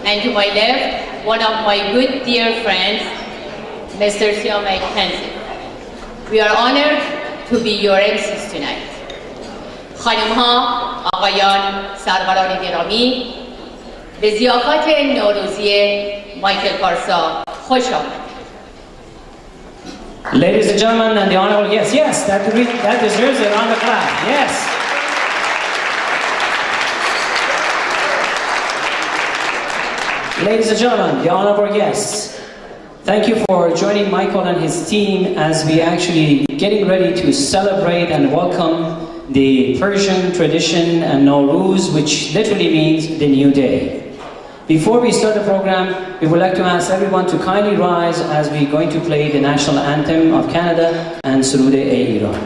And to my left, one of my good dear friends, Mr. Siamak Kenzie. We are honored to be your MCs tonight. خانم‌ها، آقایان، سروران گرامی، به ضیافت نوروزی مایکل پارسا خوش آمدید. Ladies and gentlemen, and the honorable guests, yes, that deserves it on the clap, yes. Ladies and gentlemen, the honorable guests, thank you for joining Michael and his team as we actually getting ready to celebrate and welcome the Persian tradition and Nowruz, which literally means the new day. Before we start the program, we would like to ask everyone to kindly rise as we're going to play the national anthem of Canada and Surood-e-Iran.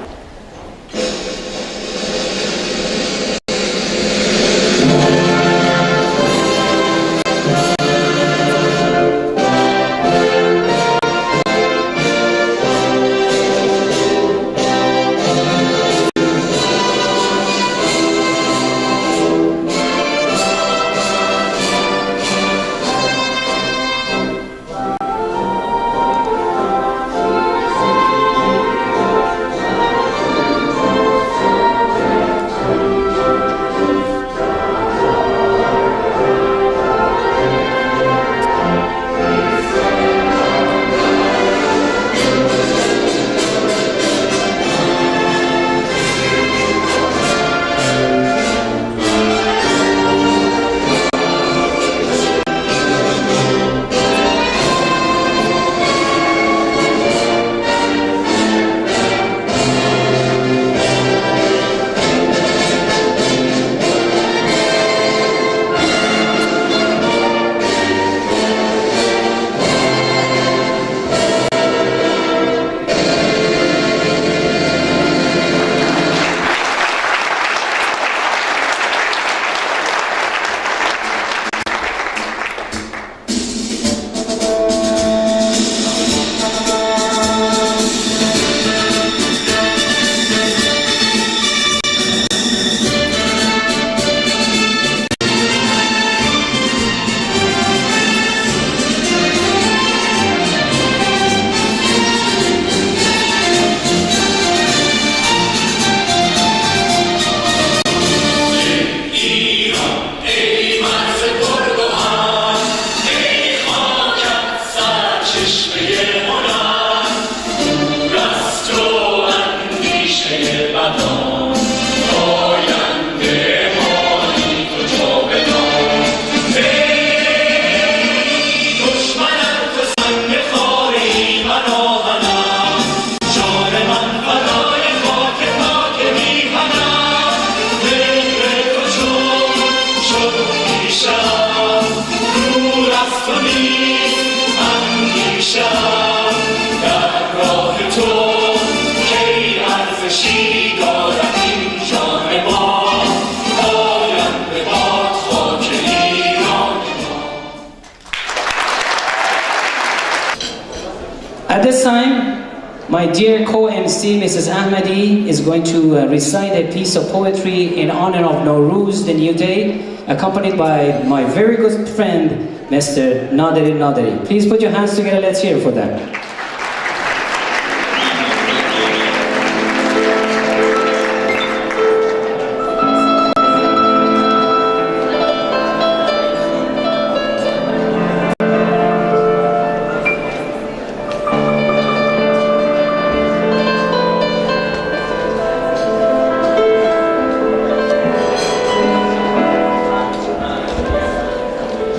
dear co-MC, Mrs. Ahmadi, is going to recite a piece of poetry in honor of Nowruz, the new day, accompanied by my very good friend, Mr. Naderi. Please put your hands together, let's hear for them.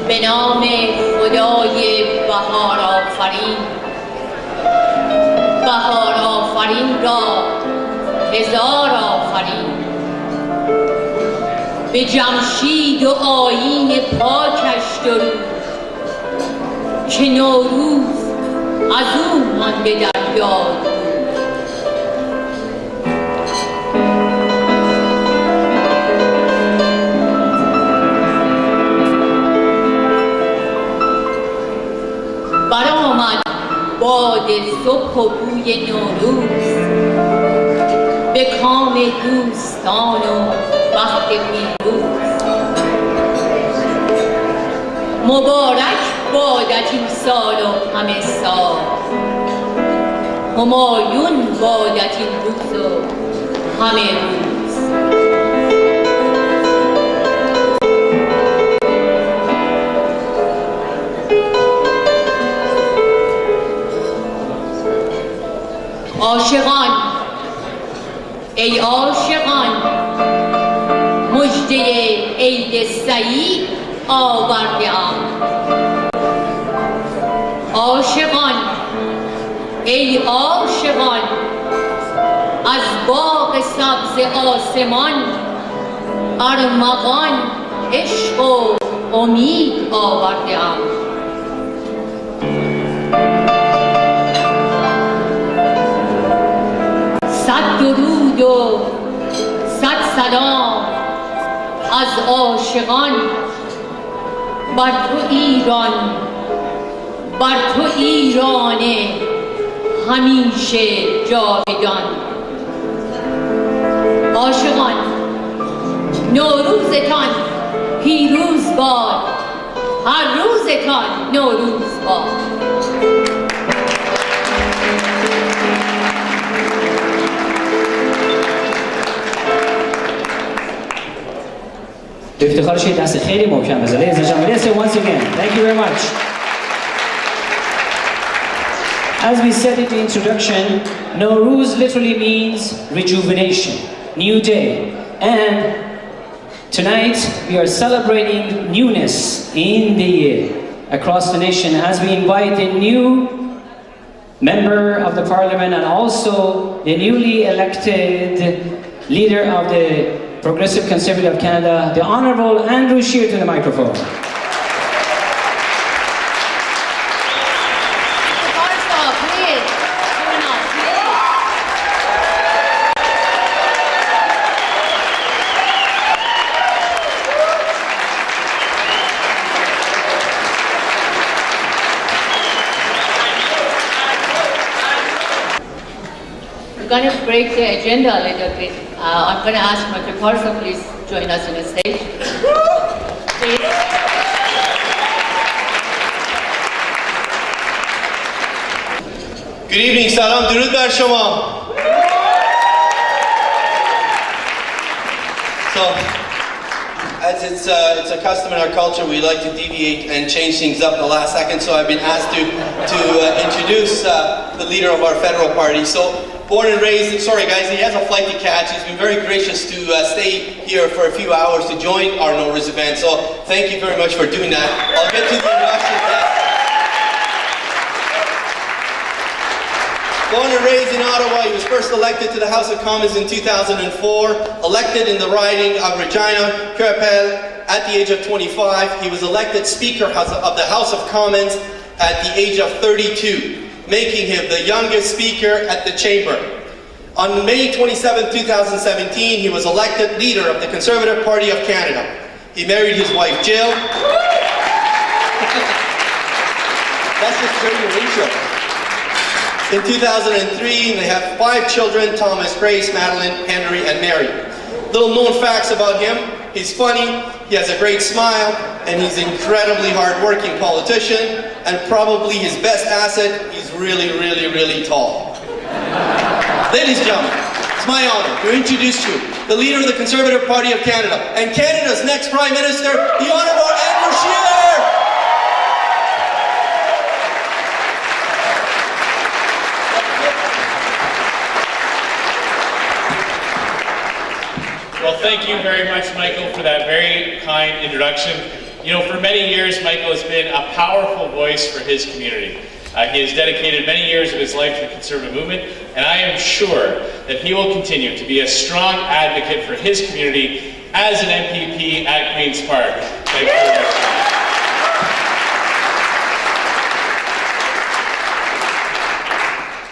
به نام خدای بهار آفرین، بهار آفرین را هزار آفرین. به جمشید و آیین پاکش درود که نوروز از او مانده در یاد. برآمد باد صبح و بوی نوروز، به کام دوستان و وقت پیروز. مبارک بادت این سال و همه سال، همایون بادت این روز و همه روز. عاشقان، ای عاشقان، مژده عید سعید آورده‌ام. عاشقان، ای عاشقان، از باغ سبز آسمان ارمغان، عشق و امید آورده‌ام. صد درود و صد سلام از عاشقان بر تو ایران، بر تو ایران همیشه جاودان. عاشقان، نوروزتان پیروز باد، هر روزتان نوروز باد. افتخارش یه دست خیلی محکم بزنه. Ladies and gentlemen, let's say once again, thank you very much. As we said in the introduction, Nowruz literally means rejuvenation, new day. And tonight we are celebrating newness in the year across the nation as we invite the new member of the parliament and also the newly elected leader of the Progressive Conservative of Canada, the Honourable Andrew Scheer, to the microphone. Parsa, please. Coming up, please. We're going to break the agenda a little bit. I'm going to ask Dr. Parsa, please join us on the stage. Please. Good evening, salam, durud bar shoma. So, as it's a custom in our culture, we like to deviate and change things up the last second. So I've been asked to introduce the leader of our federal party. So, born and raised, sorry guys, he has a flight to catch. He's been very gracious to stay here for a few hours to join our Nowruz event. So thank you very much for doing that. I'll get to the introduction next. Born and raised in Ottawa, he was first elected to the House of Commons in 2004, elected in the riding of Regina Querpel at the age of 25. He was elected Speaker of the House of Commons at the age of 32. Making him the youngest speaker at the chamber. On May 27, 2017, he was elected leader of the Conservative Party of Canada. He married his wife Jill. That's just very racial. In 2003, they have 5 children: Thomas, Grace, Madeline, Henry, and Mary. Little known facts about him: he's funny, he has a great smile, and he's an incredibly hard-working politician, and probably his best asset, he's really, really, really tall. Ladies and gentlemen, it's my honor to introduce you the leader of the Conservative Party of Canada and Canada's next Prime Minister, the Honourable Andrew Scheer. Well, thank you very much, Michael, for that very kind introduction. You know, for many years, Michael has been a powerful voice for his community. He has dedicated many years of his life to the Conservative movement, and I am sure that he will continue to be a strong advocate for his community as an MPP at Queen's Park. Thank you very much.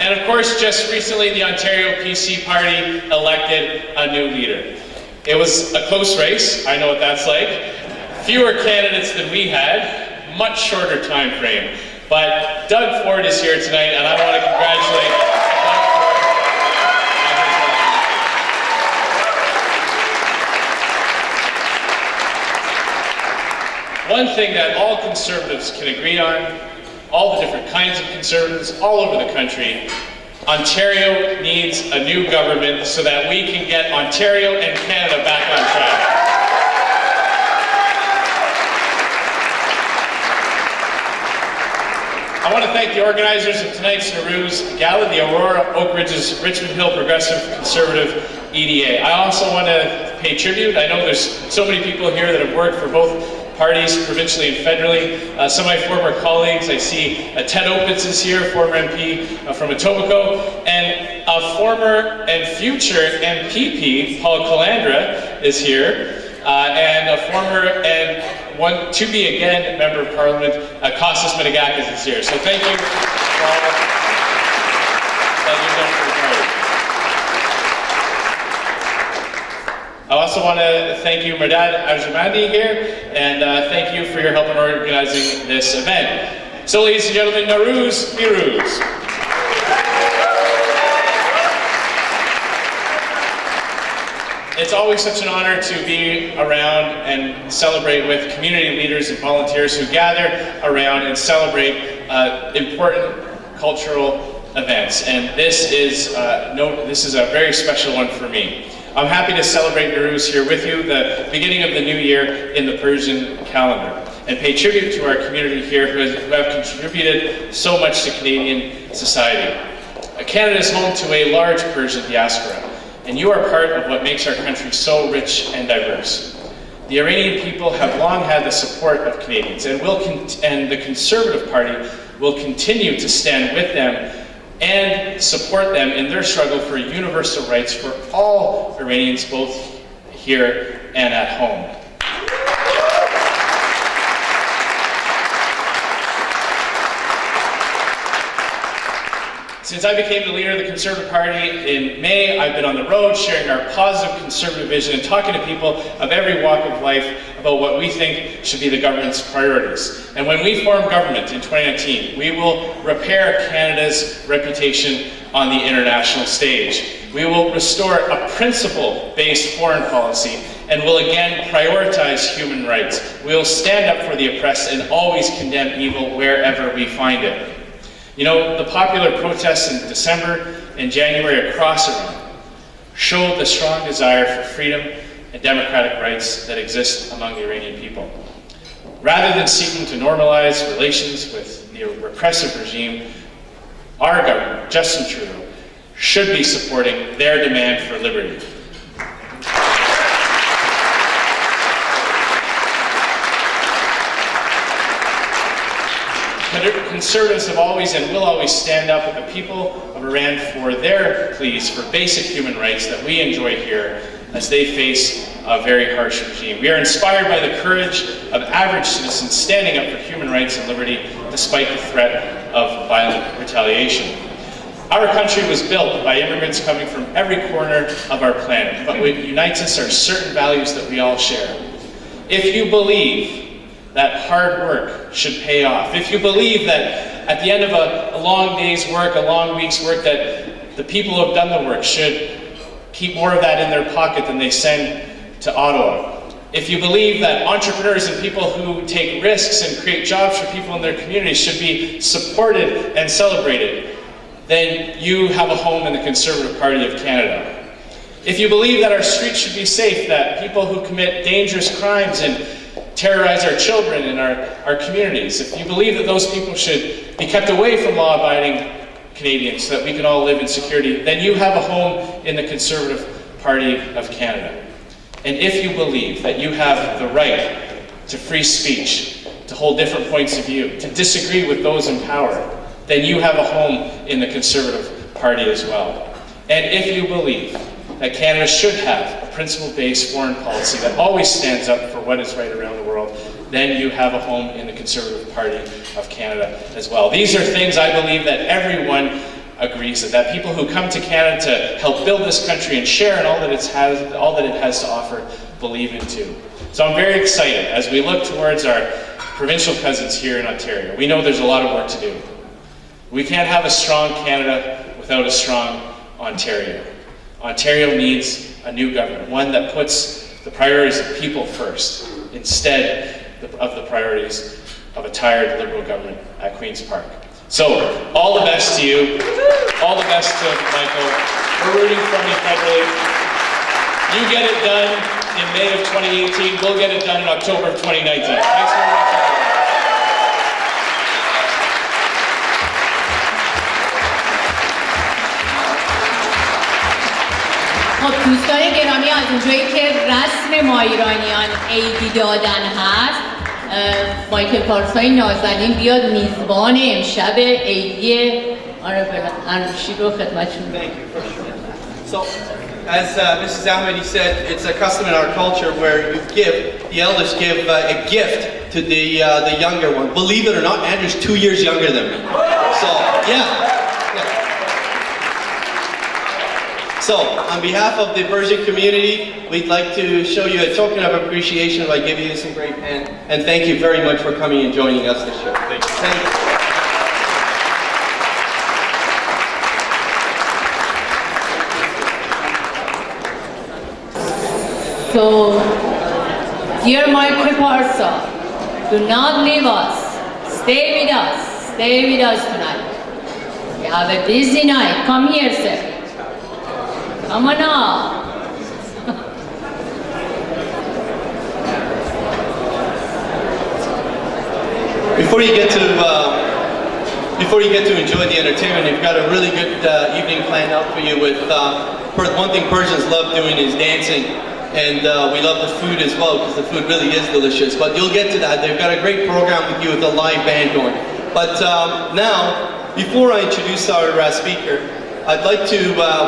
And of course, just recently, the Ontario PC Party elected a new leader. It was a close race, I know what that's like. Fewer candidates than we had, much shorter time frame. But Doug Ford is here tonight, and I want to congratulate Doug Ford on his election. One thing that all Conservatives can agree on, all the different kinds of Conservatives all over the country, Ontario needs a new government so that we can get Ontario and Canada back on track. I want to thank the organizers of tonight's Nowruz Gala, the Aurora Oak Ridges Richmond Hill Progressive Conservative EDA. I also want to pay tribute. I know there's so many people here that have worked for both parties, provincially and federally. Some of my former colleagues, I see Ted Opitz is here, former MP from Etobicoke, and a former and future MPP, Paul Calandra, is here, and a former and one to-be-again Member of Parliament, Kostas Menegakis, is here. So thank you for all that you've done for the party. I also want to thank you, Merdad Arjamandi here, and thank you for your help in organizing this event. So ladies and gentlemen, Nowruz, Nowruz. It's always such an honor to be around and celebrate with community leaders and volunteers who gather around and celebrate important cultural events. And this is a very special one for me. I'm happy to celebrate Nowruz here with you, the beginning of the new year in the Persian calendar, and pay tribute to our community here who have contributed so much to Canadian society. Canada is home to a large Persian diaspora, and you are part of what makes our country so rich and diverse. The Iranian people have long had the support of Canadians, and the Conservative Party will continue to stand with them and support them in their struggle for universal rights for all Iranians, both here and at home. Since I became the leader of the Conservative Party in May, I've been on the road sharing our positive Conservative vision and talking to people of every walk of life about what we think should be the government's priorities. And when we form government in 2019, we will repair Canada's reputation on the international stage. We will restore a principle-based foreign policy and will again prioritize human rights. We will stand up for the oppressed and always condemn evil wherever we find it. You know, the popular protests in December and January across Iran showed the strong desire for freedom and democratic rights that exist among the Iranian people. Rather than seeking to normalize relations with the repressive regime, our government, Justin Trudeau, should be supporting their demand for liberty. Conservatives have always and will always stand up with the people of Iran for their pleas for basic human rights that we enjoy here as they face a very harsh regime. We are inspired by the courage of average citizens standing up for human rights and liberty despite the threat of violent retaliation. Our country was built by immigrants coming from every corner of our planet, but what unites us are certain values that we all share. If you believe that hard work should pay off, if you believe that at the end of a long day's work, a long week's work, that the people who have done the work should keep more of that in their pocket than they send to Ottawa. If you believe that entrepreneurs and people who take risks and create jobs for people in their communities should be supported and celebrated, then you have a home in the Conservative Party of Canada. If you believe that our streets should be safe, that people who commit dangerous crimes and terrorize our children and our communities, if you believe that those people should be kept away from law-abiding Canadians so that we can all live in security, then you have a home in the Conservative Party of Canada. And if you believe that you have the right to free speech, to hold different points of view, to disagree with those in power, then you have a home in the Conservative Party as well. And if you believe that Canada should have a principle-based foreign policy that always stands up for what is right around the world, then you have a home in the Conservative Party of Canada as well. These are things I believe that everyone agrees that people who come to Canada to help build this country and share in all that it has to offer believe in too. So I'm very excited as we look towards our provincial cousins here in Ontario. We know there's a lot of work to do. We can't have a strong Canada without a strong Ontario. Ontario needs a new government, one that puts the priorities of people first, instead of the priorities of a tired Liberal government at Queen's Park. So, all the best to you. All the best to Michael. We're rooting for you federally. You get it done in May of 2018. We'll get it done in October of 2019. Thanks very much. خب دوستان گرامی، از اونجایی که رسم ما ایرانیان عیدی دادن هست، مایکل پارسای نازنین بیاد میزبان امشب عیدی انوشی رو خدمتشون بگم. So, as Mrs. Ahmadi said, it's a custom in our culture where the elders give a gift to the younger one. Believe it or not, Andrew's 2 years younger than me. So, yeah. So, on behalf of the Persian community, we'd like to show you a token of appreciation by giving you some great pen. And thank you very much for coming and joining us this year. Thank you. Thank you. So, dear Michael Parsa, do not leave us. Stay with us. Stay with us tonight. We have a busy night. Come here, sir. Come on up. Before you get to enjoy the entertainment, you've got a really good evening planned out for you. With one thing Persians love doing is dancing, and we love the food as well because the food really is delicious. But you'll get to that. They've got a great program with you with a live band going. But now, before I introduce our speaker, I'd like to,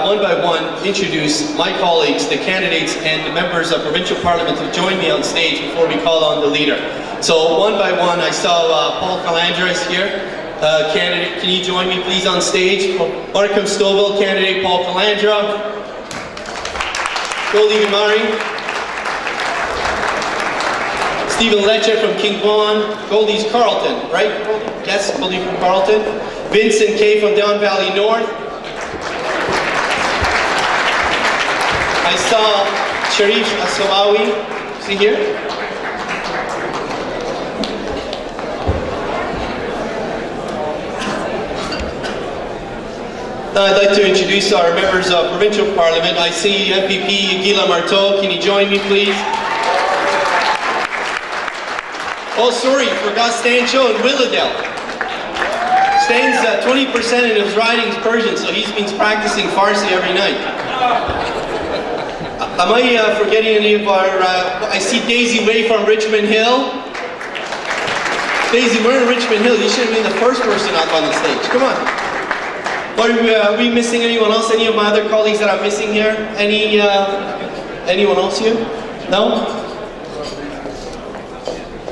one by one, introduce my colleagues, the candidates and the members of Provincial Parliament who joined me on stage before we call on the leader. So, one by one, I saw Paul Calandra is here. Candidate, can you join me please on stage? Markham Stouffville candidate Paul Calandra. Goldie Gamari. Stephen Letcher from King Vaughan. Goldie's Carleton, right? Yes, Goldie from Carleton. Vincent Kay from Down Valley North. I saw Sharif Asawawi, see here? Now I'd like to introduce our members of Provincial Parliament. I see MPP Gila Marteau, can you join me please? Oh sorry, forgot Stan Cho in Willowdale. Stan's 20% in his writing is Persian, so he's been practicing Farsi every night. Am I forgetting any of our, I see Daisy Way from Richmond Hill. Daisy, we're in Richmond Hill. You should have been the first person up on the stage. Come on. Are we missing anyone else? Any of my other colleagues that I'm missing here? Anyone else here? No?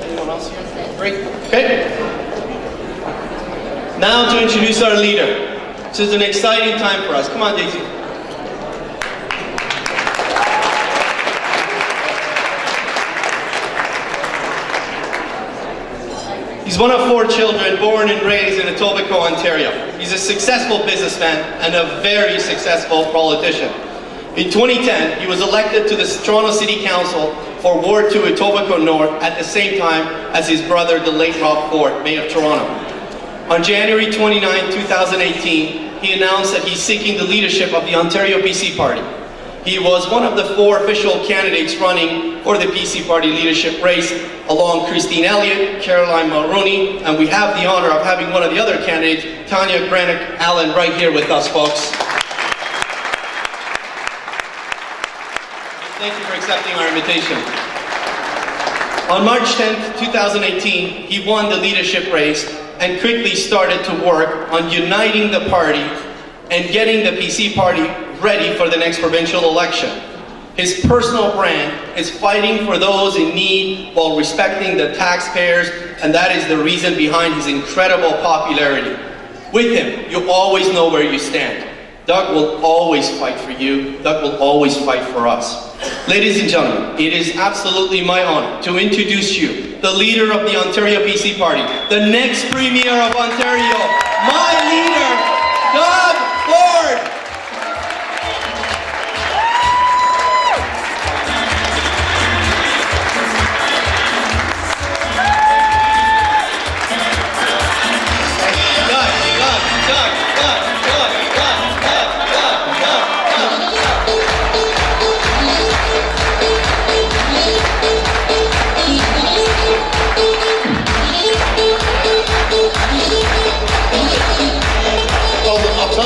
Anyone else here? Great. Okay. Now to introduce our leader. This is an exciting time for us. Come on, Daisy. He's He's one of 4 children, born and raised in Etobicoke, Ontario. He's a successful businessman and a very successful politician. In 2010, he was elected to the Toronto City Council for Ward 2 Etobicoke North at the same time as his brother, the late Rob Ford, Mayor of Toronto. On January 29, 2018, he announced that he's seeking the leadership of the Ontario PC Party. He was one of the 4 official candidates running for the PC Party leadership race, along Christine Elliott, Caroline Mulroney, and we have the honor of having one of the other candidates, Tanya Granick-Allen, right here with us, folks. Thank you for accepting our invitation. On March 10th, 2018, he won the leadership race and quickly started to work on uniting the party and getting the PC Party ready for the next provincial election. His personal brand is fighting for those in need while respecting the taxpayers, and that is the reason behind his incredible popularity. With him, you always know where you stand. Doug will always fight for you. Doug will always fight for us. Ladies and gentlemen, it is absolutely my honor to introduce you, the leader of the Ontario PC Party, the next Premier of Ontario, my leader, Doug Ford.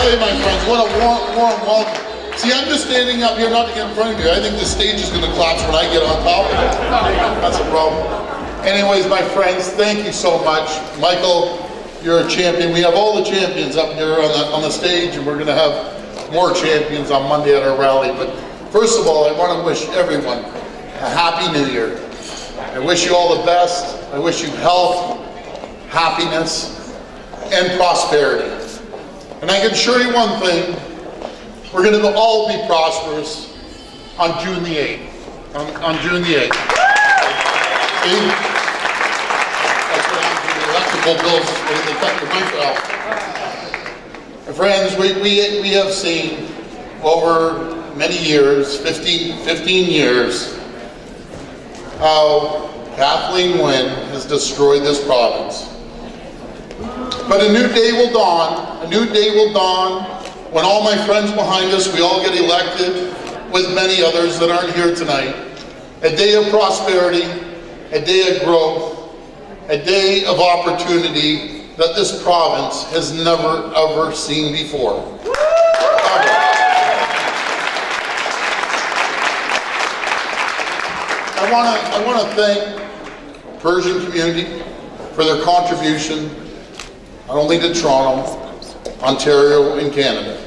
My friends, what a warm welcome. See, I'm just standing up here not to get in front of you. I think the stage is going to collapse when I get on top of it. That's a problem. Anyways, my friends, thank you so much. Michael, you're a champion. We have all the champions up here on the stage, and we're going to have more champions on Monday at our rally. But first of all, I want to wish everyone a Happy New Year. I wish you all the best. I wish you health, happiness, and prosperity. And I can assure you one thing, we're going to all be prosperous on June the 8th. On June the 8th. See? That's what happens with the electrical bills when they cut your mic off. My friends, we have seen over many years, 15 years, how Kathleen Wynne has destroyed this province. But a new day will dawn, when all my friends behind us, we all get elected with many others that aren't here tonight. A day of prosperity, a day of growth, a day of opportunity that this province has never ever seen before. Ever. I want to thank Persian community for their contribution not only to Toronto, Ontario, and Canada.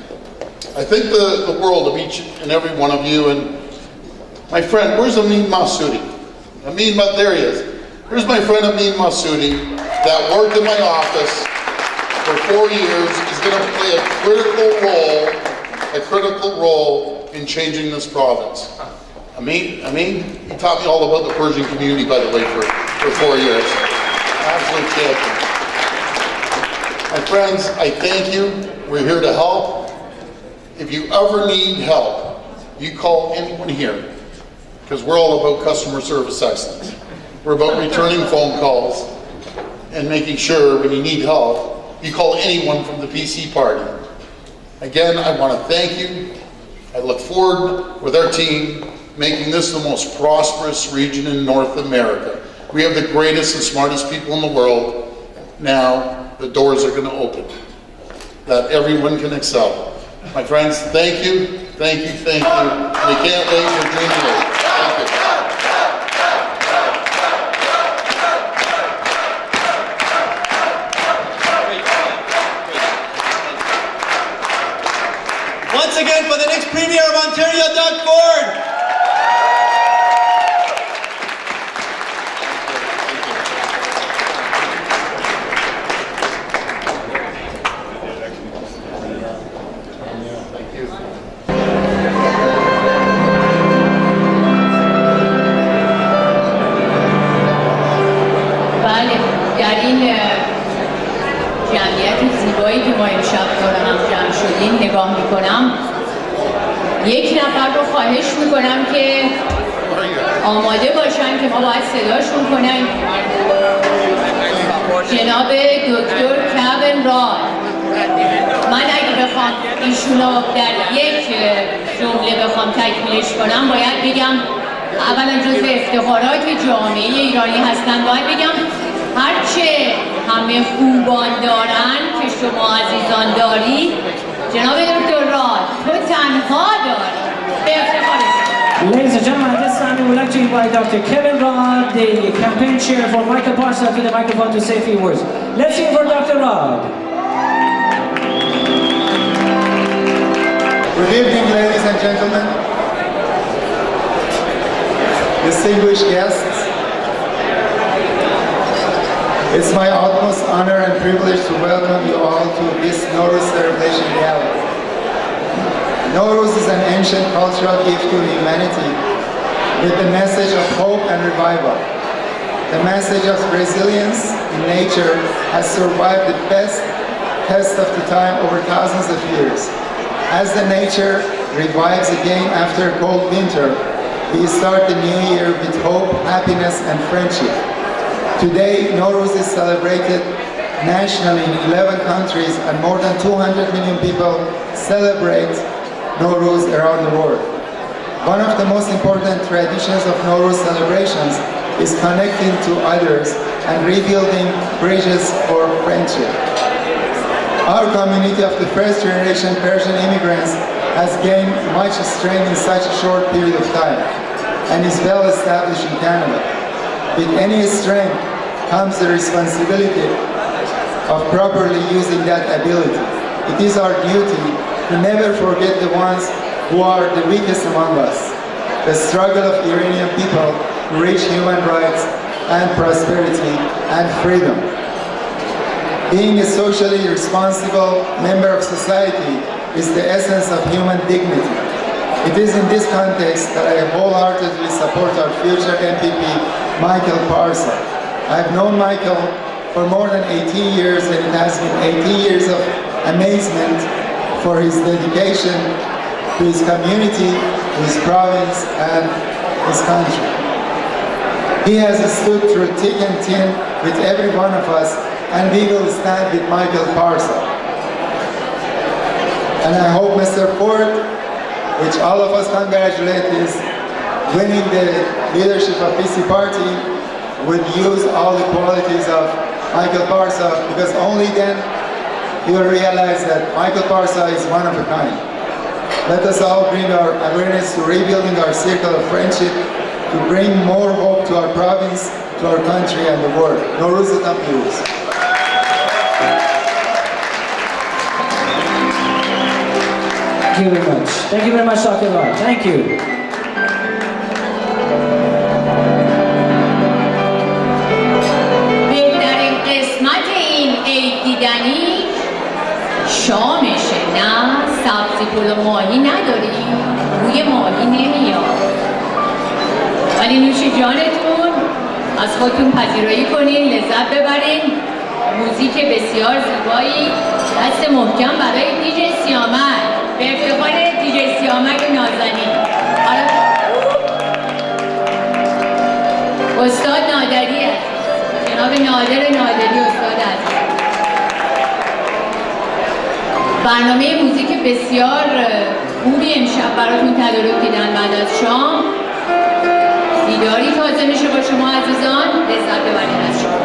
I think the world of each and every one of you. And my friend, where's Amin Massoudi? There he is. Here's my friend Amin Massoudi that worked in my office for 4 years. Is going to play a critical role in changing this province. Amin, he taught me all about the Persian community, by the way, for 4 years. Absolute champion. My friends, I thank you. We're here to help. If you ever need help, you call anyone here, because we're all about customer service excellence. We're about returning phone calls and making sure when you need help, you call anyone from the PC Party. Again, I want to thank you. I look forward with our team making this the most prosperous region in North America. We have the greatest and smartest people in the world. Now, the doors are going to open, that everyone can excel. My friends, thank you. I can't wait for June 8th. Thank you. Once again, for the next Premier of Ontario, Doug Ford. در این که آماده باشن که ما باید صداشون کنیم. جناب دکتر کوین راد، من اگه بخوام ایشونو در یک جمله بخوام تکمیلش کنم باید بگم اولا جزو افتخارات جامعه ایرانی هستن. باید بگم هرچه همه خوبان دارن که شما عزیزان دارید، جناب دکتر راد تو تنها داری. افتخارش. Ladies and gentlemen, at this time we would like to invite Dr. Kevin Rod, the campaign chair for Michael Parsa, to the microphone to say a few words. Let's hear for Dr. Rod. Good evening, ladies and gentlemen, distinguished guests. It's my utmost honor and privilege to welcome you all to this Nowruz celebration gathering. Nowruz is an ancient cultural gift to humanity with the message of hope and revival. The message of resilience in nature has survived the best test of the time over thousands of years. As the nature revives again after a cold winter, we start the new year with hope, happiness, and friendship. Today, Nowruz is celebrated nationally in 11 countries, and more than 200 million people celebrate Nowruz around the world. One of the most important traditions of Nowruz celebrations is connecting to others and rebuilding bridges for friendship. Our community of the first generation Persian immigrants has gained much strength in such a short period of time and is well established in Canada. With any strength comes the responsibility of properly using that ability. It is our duty to never forget the ones who are the weakest among us. The struggle of Iranian people to reach human rights and prosperity and freedom. Being a socially responsible member of society is the essence of human dignity. It is in this context that I wholeheartedly support our future MPP, Michael Parsa. I have known Michael for more than 18 years, and it has been 18 years of amazement for his dedication to his community, to his province, and his country. He has stood through thick and thin with every one of us, and we will stand with Michael Parsa. And I hope Mr. Ford, which all of us congratulate, is winning the leadership of PC Party, would use all the qualities of Michael Parsa, because only then you will realize that Michael Parsa is one of a kind. Let us all bring our awareness to rebuilding our circle of friendship, to bring more hope to our province, to our country, and the world. Nowruz et Nowruz. Thank you very much. Thank you very much, Dr. Rod. Thank you. بهترین قسمت این عید دیدنی شامشه، نه سبزی پلو ماهی نداریم، بوی ماهی نمیاد، ولی نوش جانتون، از خودتون پذیرایی کنین، لذت ببرین. موزیک بسیار زیبایی، دست محکم برای دیجی سیامک، به افتخار دیجی سیامک نازنین. استاد نادری هست، جناب نادری استاد هست. برنامه موزیک بسیار خوبی امشب براتون تدارک دیدن. بعد از شام دیداری تازه میشه با شما عزیزان، لذت ببرید از شما.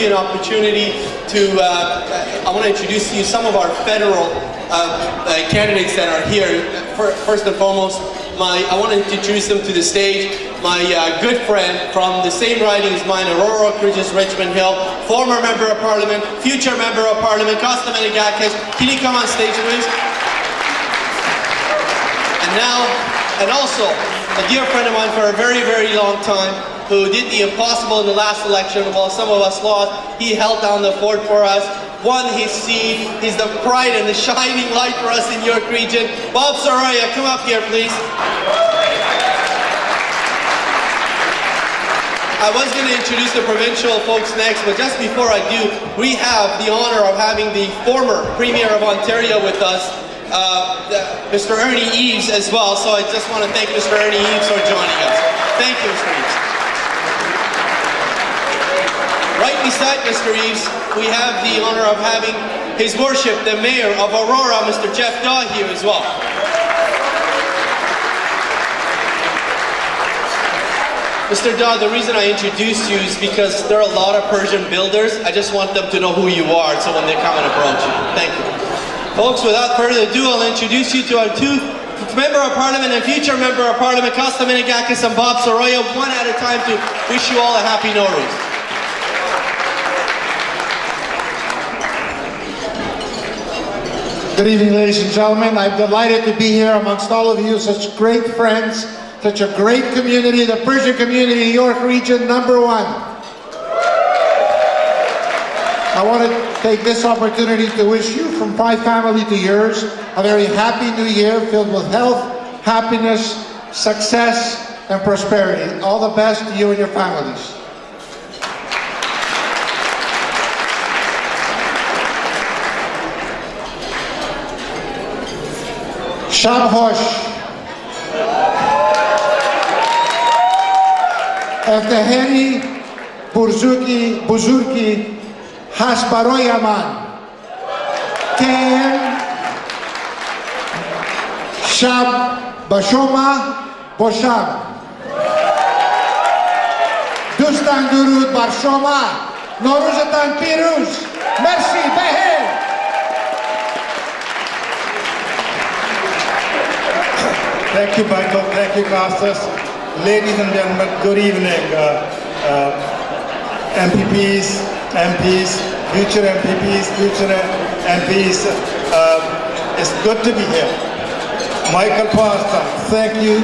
you an opportunity to, I want to introduce to you some of our federal candidates that are here. First and foremost, I want to introduce them to the stage. My good friend from the same riding as mine, Aurora, Oak Ridges, Richmond Hill, former Member of Parliament, future Member of Parliament, Costa Menegakis. Can you come on stage, please? And also, a dear friend of mine for a very, very long time, who did the impossible in the last election while some of us lost. He held down the fort for us, won his seat. He's the pride and the shining light for us in York Region. Bob Soraya, come up here, please. I was going to introduce the provincial folks next, but just before I do, we have the honor of having the former Premier of Ontario with us, Mr. Ernie Eves as well. So I just want to thank Mr. Ernie Eves for joining us. Thank you, Mr. Eves. Right beside Mr. Eves, we have the honor of having His Worship, the Mayor of Aurora, Mr. Jeff Daw, here as well. Mr. Daw, the reason I introduced you is because there are a lot of Persian builders. I just want them to know who you are, so when they come and approach you. Thank you. Folks, without further ado, I'll introduce you to our two Member of Parliament and future Member of Parliament, Costa Menegakis and Bob Soraya, one at a time, to wish you all a happy Nowruz. Good evening, ladies and gentlemen. I'm delighted to be here amongst all of you, such great friends, such a great community, the Persian community, York Region #1. I want to take this opportunity to wish you, from my family to yours, a very happy new year filled with health, happiness, success, and prosperity. All the best to you and your families. Shab hosh. افتخاری بزرگی هست برای من که شب با شما باشم. دوستان درود بر شما. نوروزتان پیروز. مرسی بهر. Thank you, Michael. Thank you, Costas. Ladies and gentlemen, good evening. MPPs, MPs, future MPPs, future MPs. It's good to be here. Michael Parsa, thank you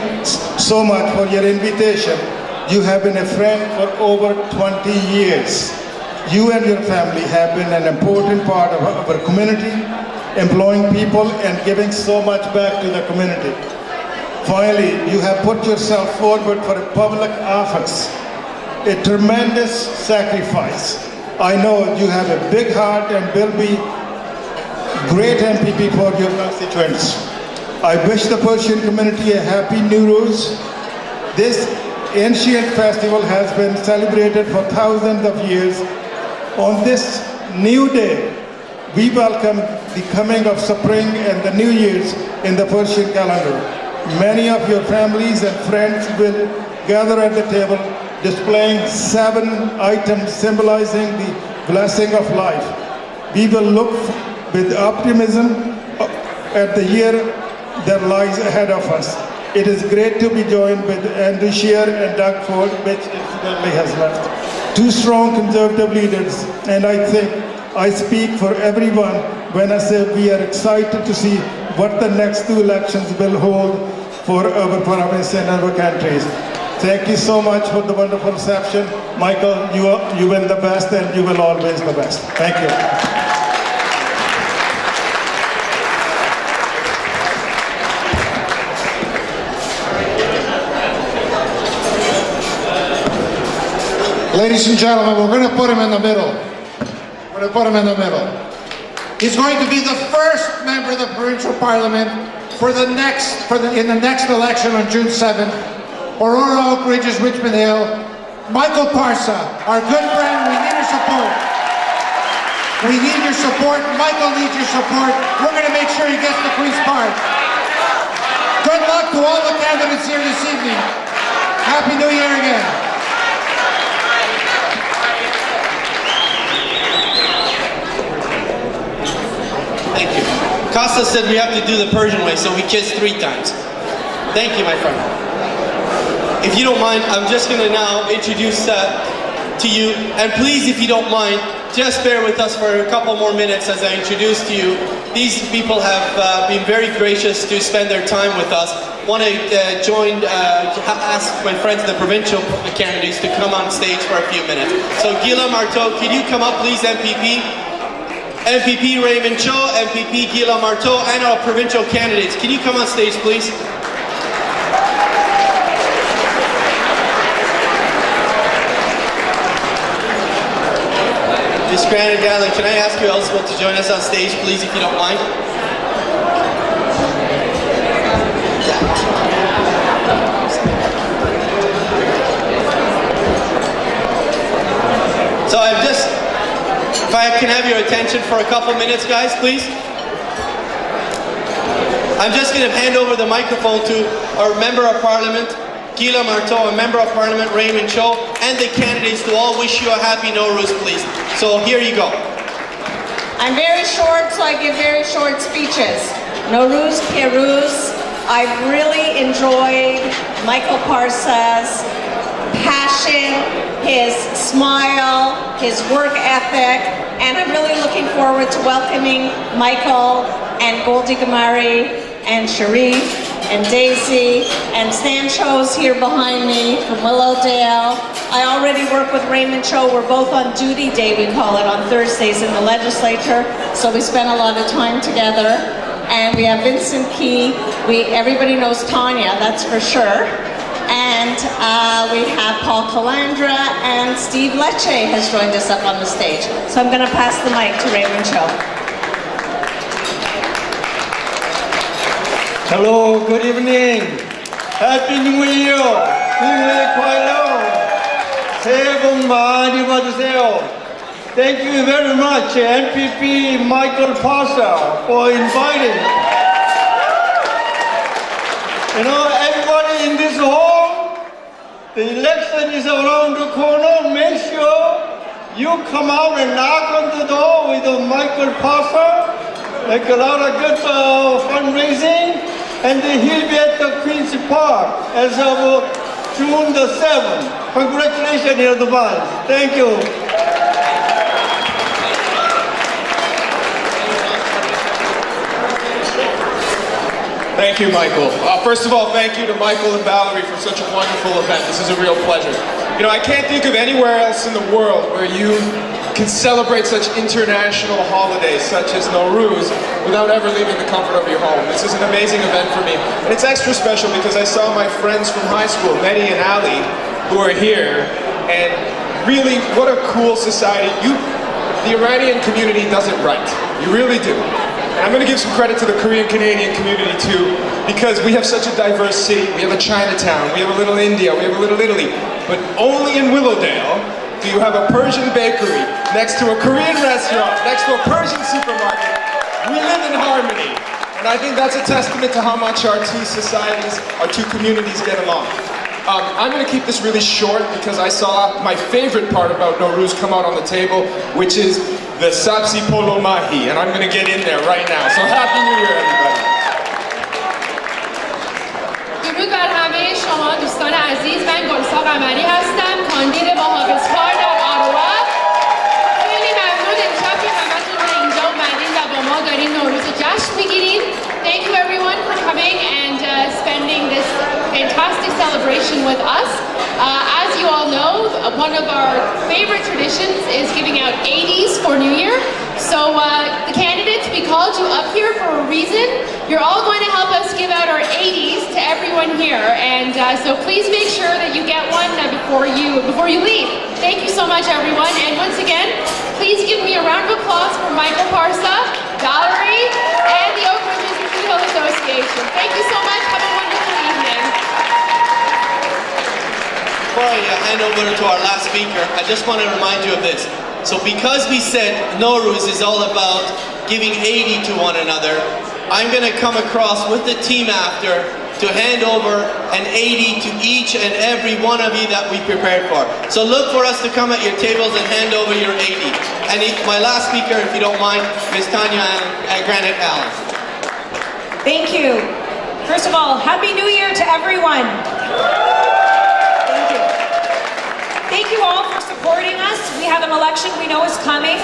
so much for your invitation. You have been a friend for over 20 years. You and your family have been an important part of our community, employing people and giving so much back to the community. Finally, you have put yourself forward for a public office, a tremendous sacrifice. I know you have a big heart and will be great MPP for your constituents. I wish the Persian community a happy Nowruz. This ancient festival has been celebrated for thousands of years. On this new day, we welcome the coming of spring and the New Year's in the Persian calendar. Many of your families and friends will gather at the table, displaying 7 items symbolizing the blessing of life. We will look with optimism at the year that lies ahead of us. It is great to be joined with Andrew Scheer and Doug Ford, which incidentally has left. 2 strong conservative leaders, and I think I speak for everyone when I say we are excited to see what the next 2 elections will hold for our province and our countries. Thank you so much for the wonderful reception. Michael, you win the best and you will always the best. Thank you. Ladies and gentlemen, we're going to put him in the middle. We're going to put him in the middle. He's going to be the first member of the provincial parliament in the next election on June 7th. Aurora, Oak Ridges, Richmond Hill. Michael Parsa, our good friend, we need your support. We need your support. Michael needs your support. We're going to make sure he gets the Queen's Park. Good luck to all the candidates here this evening. Happy New Year again. Costa said we have to do the Persian way, so we kiss 3 times. Thank you, my friend. If you don't mind, I'm just going to now introduce to you, and please, if you don't mind, just bear with us for a couple more minutes as I introduce to you. These people have been very gracious to spend their time with us. Want to ask my friends, the provincial candidates, to come on stage for a few minutes. So Gila Marteau, could you come up please, MPP? MPP Raymond Cho, MPP Gila Marteau, and our provincial candidates. Can you come on stage please? Ms. Granite Gatlin, can I ask you also to join us on stage, please, if you don't mind? So if I can have your attention for a couple minutes, guys, please. I'm just going to hand over the microphone to our Member of Parliament, Gila Marteau, a Member of Parliament, Raymond Cho, and the candidates to all wish you a happy Nowruz, please. So here you go. I'm very short, so I give very short speeches. Nowruz, Piruz, I've really enjoyed Michael Parsa's passion, his smile, his work ethic, and I'm really looking forward to welcoming Michael and Goldie Gamari and Sharif and Daisy, and Sancho's here behind me from Willowdale. I already work with Raymond Cho. We're both on duty day, we call it, on Thursdays in the legislature, so we spend a lot of time together. And we have Vincent Key. Everybody knows Tanya, that's for sure. And we have Paul Calandra, and Steve Lecce has joined us up on the stage. So I'm going to pass the mic to Raymond Cho. Hello, good evening. Happy New Year. New Year 새해 복 많이 받으세요. Thank you very much, NPP Michael Parsa, for inviting. You know, everybody in this hall, the election is around the corner. Make sure you come out and knock on the door with Michael Parsa. Like a lot of good fundraising. And he'll be at the Queen's Park as of June the 7th. Congratulations in advance. Thank you. Thank you, Michael. First of all, thank you to Michael and Valerie for such a wonderful event. This is a real pleasure. You know, I can't think of anywhere else in the world where you can celebrate such international holidays such as Nowruz without ever leaving the comfort of your home. This is an amazing event for me. And it's extra special because I saw my friends from high school, Mehdi and Ali, who are here. And really, what a cool society. The Iranian community does it right. You really do. And I'm going to give some credit to the Korean-Canadian community too, because we have such a diverse city. We have a Chinatown, we have a little India, we have a little Italy. But only in Willowdale do you have a Persian bakery next to a Korean restaurant, next to a Persian supermarket. We live in harmony. And I think that's a testament to how much our two societies, our two communities get along. I'm going to keep this really short because I saw my favorite part about Nowruz come out on the table, which is the Sapsi Polo Mahi, and I'm going to get in there right now. So Happy New Year, everybody. درود بر همه شما دوستان عزیز. من گلسا قمری هستم، کاندید با حافظکار در آروه. خیلی ممنون امشب که همتون اینجا اومدین و با ما دارین نوروز جشن میگیرین. Thank you everyone for coming and spending this fantastic celebration with us. As you all know, one of our favorite traditions is giving out 80s for New Year. So the candidates, we called you up here for a reason. You're all going to help us give out our 80s to everyone here. And so please make sure that you get one before you leave. Thank you so much everyone. And once again, please give me a round of applause for Michael Parsa, Valerie, and the Oak Ridges Hill Association. Thank you so much. Have a wonderful evening. Before I hand over to our last speaker, I just want to remind you of this. So because we said Nowruz is all about giving 80 to one another, I'm going to come across with the team after to hand over an 80 to each and every one of you that we prepared for. So look for us to come at your tables and hand over your 80. And my last speaker, if you don't mind, Ms. Tanya and Granite Allen. Thank you. First of all, Happy New Year to everyone. Thank you. Thank you all for supporting us. We have an election we know is coming.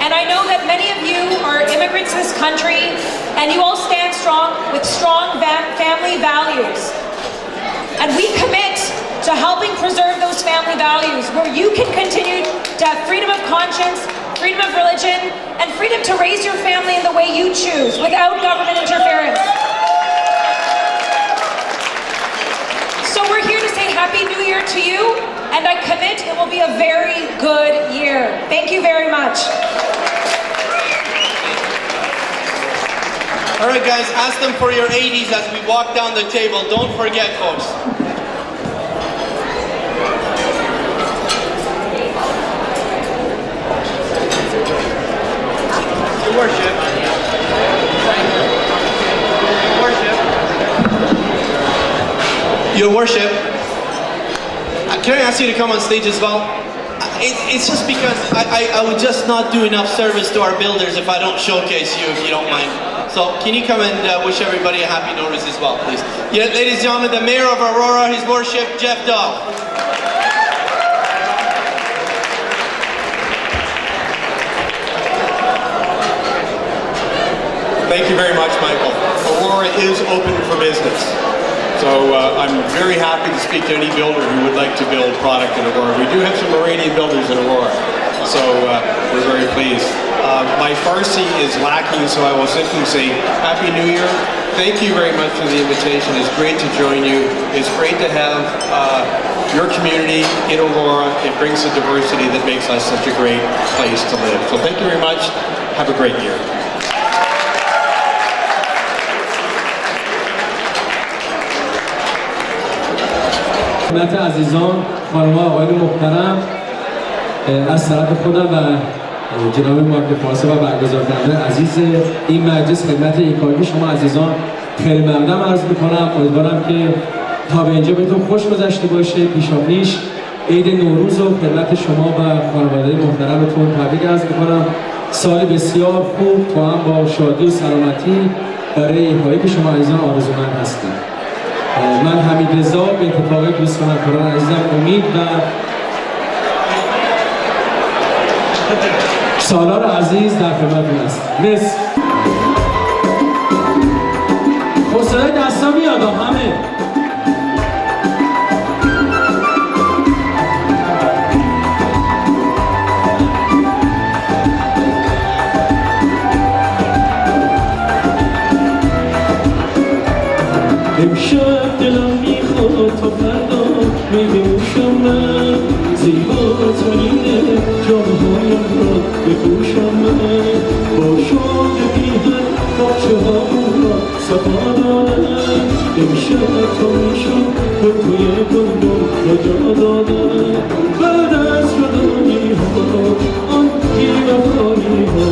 And I know that many of you are immigrants to this country, and you all stand strong with strong family values. And we commit to helping preserve those family values, where you can continue to have freedom of conscience, freedom of religion, and freedom to raise your family in the way you choose without government interference. So we're here to say Happy New Year to you, and I commit it will be a very good year. Thank you very much. All right, guys, ask them for your 80s as we walk down the table. Don't forget, folks. Your worship. Your worship. Can I ask you to come on stage as well? It's just because I would just not do enough service to our builders if I don't showcase you, if you don't mind. So can you come and wish everybody a happy Nowruz as well, please? Yeah, ladies and gentlemen, the Mayor of Aurora, His Worship, Jeff Dove. Thank you very much, Michael. Aurora is open for business. So I'm very happy to speak to any builder who would like to build product in Aurora. We do have some Iranian builders in Aurora, so we're very pleased. My Parsi is lacking, so I will simply say Happy New Year. Thank you very much for the invitation. It's great to join you. It's great to have your community in Aurora. It brings the diversity that makes us such a great place to live. So thank you very much. Have a great year. خدمت عزیزان، خانم آقایان محترم، از طرف خودم و جناب مارک پارسا و برگزار کننده عزیز این مجلس خدمت یکایک شما عزیزان خیلی ممنونم عرض میکنم. امیدوارم که تا به اینجا بهتون خوش گذشته باشه. پیشاپیش عید نوروز و خدمت شما و خانواده محترمتون تبریک عرض میکنم. سال بسیار خوب با هم با شادی و سلامتی برای یکایک شما عزیزان آرزومند هستیم. من حمید رضا به اتفاق دوست همکاران عزیزم امید و سالار عزیز در خدمتتون هستم. مرسی. خب صدای دستا میاد همه. امشب دلم میخواد تا فردا میدوشم من زیباترین جامهایم را بپوشم من با شاد بیهن باچه هامون را صفا دارم امشب تا میشم به توی گندم را جا دادم بعد از جدایی ها آن بی‌وفایی ها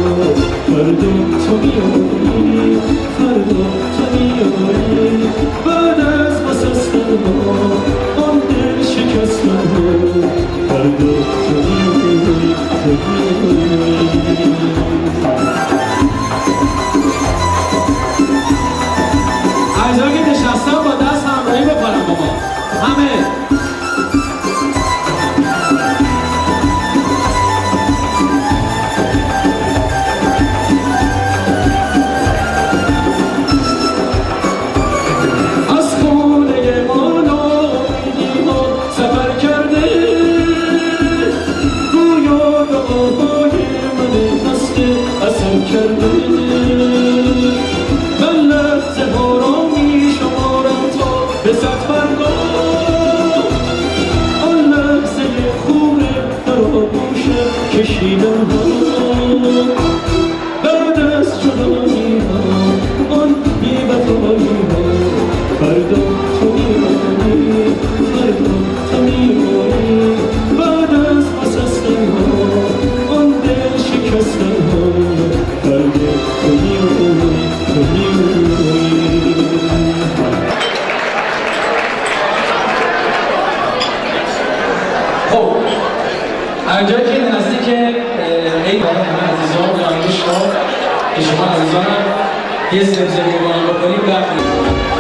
فردا تو میایی فردا تو میایی بعد از مسستن ها آن دل شکستن ها فردا تو میایی تو میایی. اجزا که نشستم با دست همراهی بکنم با ما همه. کشیدم ها بعد از جدایی ها آن بی‌وفایی ها فردا تو میایی فردا تو میایی بعد از مسستن ها آن دل شکستن ها فردا تو میایی تو میایی. خب اینجایی که نزدیک عید همه عزیزان و شما که شما عزیزانم یه زمزمه با هم بکنیم.